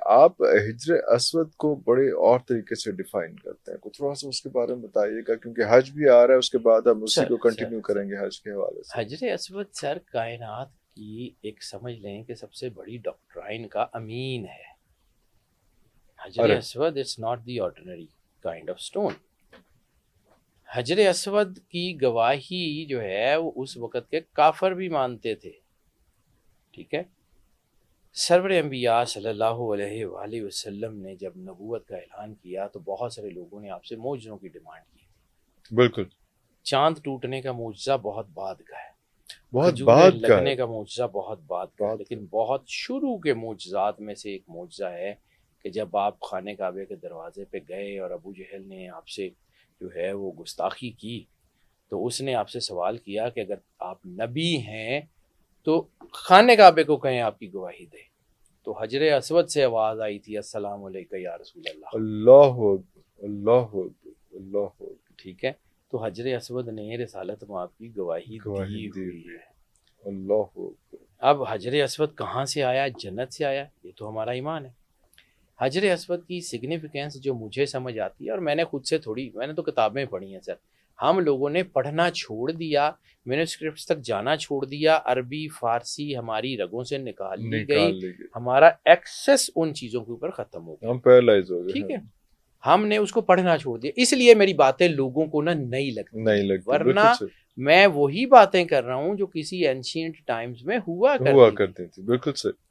آپ ہجر اسود کو بڑے اور طریقے سے ڈیفائن کرتے ہیں، کچھ تھوڑا سا اس کے بارے میں بتائیے گا، کیونکہ حج بھی آ رہا ہے، اس کے بعد ہم اسی کو کنٹینیو کریں گے حج کے حوالے سے۔ حجر اسود سر کائنات کی ایک سمجھ لیں کہ سب سے بڑی ڈاکٹرائن کا امین ہے۔ حجر اسود it's not the ordinary kind of stone. حجر اسود کی گواہی جو ہے وہ اس وقت کے کافر بھی مانتے تھے، ٹھیک ہے۔ سرور انبیاء صلی اللہ علیہ وآلہ وسلم نے جب نبوت کا اعلان کیا تو بہت سارے لوگوں نے آپ سے معجزوں کی ڈیمانڈ کی تھی۔ بالکل، چاند ٹوٹنے کا معجزہ بہت بعد کا ہے، بہت کھجوریں بعد کا لگنے ہے، کا معجزہ بہت بعد کا ہے، لیکن بہت شروع کے معجزات میں سے ایک معجزہ ہے کہ جب آپ خانہ کعبے کے دروازے پہ گئے اور ابو جہل نے آپ سے جو ہے وہ گستاخی کی تو اس نے آپ سے سوال کیا کہ اگر آپ نبی ہیں تو خانہ کعبے کو کہیں آپ کی گواہی دے، تو حجر اسود سے آواز آئی تھی السلام علیکم یا رسول اللہ۔ اللہ اکبر، اللہ اکبر، اللہ اکبر، ٹھیک ہے، تو حجر اسود نے رسالت میں آپ کی گواہی دی ہوئی ہے۔ اللہ اکبر۔ اب حجر اسود کہاں سے آیا؟ جنت سے آیا، یہ تو ہمارا ایمان ہے۔ حجر اسود کی سگنیفیکینس جو مجھے سمجھ آتی ہے، اور میں نے خود سے میں نے تو کتابیں پڑھی ہیں سر، ہم لوگوں نے پڑھنا چھوڑ دیا، مینوسکرپٹس تک جانا چھوڑ دیا، عربی فارسی ہماری رگوں سے نکال لی گئی، ہمارا ایکسس ان چیزوں کے اوپر ختم ہو گیا، ہم پیرالائز ہو گئے، ٹھیک ہے، ہم نے اس کو پڑھنا چھوڑ دیا، اس لیے میری باتیں لوگوں کو نہیں لگتی، ورنہ میں وہی باتیں کر رہا ہوں جو کسی اینشینٹ ٹائمز میں ہوا کرتی تھی، بالکل صحیح۔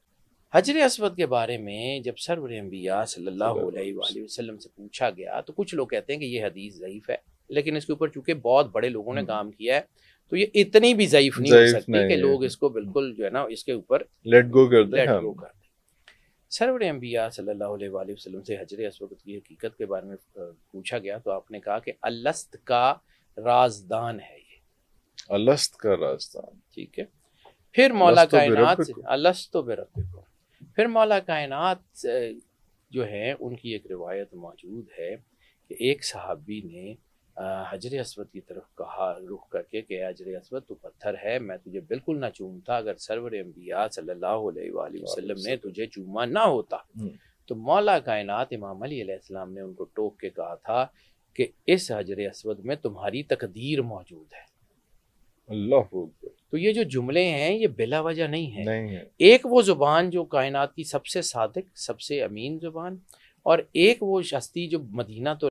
حجر اسود کے بارے میں جب سرور انبیاء صلی اللہ علیہ وآلہ وسلم سے پوچھا گیا تو کچھ لوگ کہتے ہیں کہ یہ حدیث ضعیف ہے، لیکن اس کے اوپر چونکہ بہت بڑے لوگوں نے کام کیا ہے تو یہ اتنی بھی ضعیف نہیں ہو سکتی کہ لوگ اس کو بالکل جو ہے نا اس کے اوپر لیٹ گو کر دیں۔ سرور انبیاء صلی اللہ علیہ وآلہ وسلم سے حجر اسود کی حقیقت کے بارے میں پوچھا گیا تو آپ نے کہا کہ الست کا رازدان ہے یہ، الست کا رازدان، ٹھیک ہے۔ پھر مولا کائنات الست بربکم، پھر مولا کائنات جو ہے ان کی ایک روایت موجود ہے کہ ایک صحابی نے حجر اسود کی طرف کہا رخ کر کے کہ حجر اسود تو پتھر ہے، میں تجھے بالکل نہ چومتا اگر سرور انبیاء صلی اللہ علیہ وآلہ وسلم نے تجھے چوما نہ ہوتا۔ تو مولا کائنات امام علی علیہ السلام نے ان کو ٹوک کے کہا تھا کہ اس حجر اسود میں تمہاری تقدیر موجود ہے۔ اللہ اکبر۔ تو یہ جو جملے ہیں یہ بلا وجہ نہیں ہے، ایک وہ زبان جو کائنات کی سب سے صادق، سب سے امین زبان، اور ایک وہ ہستی جو مدینہ تو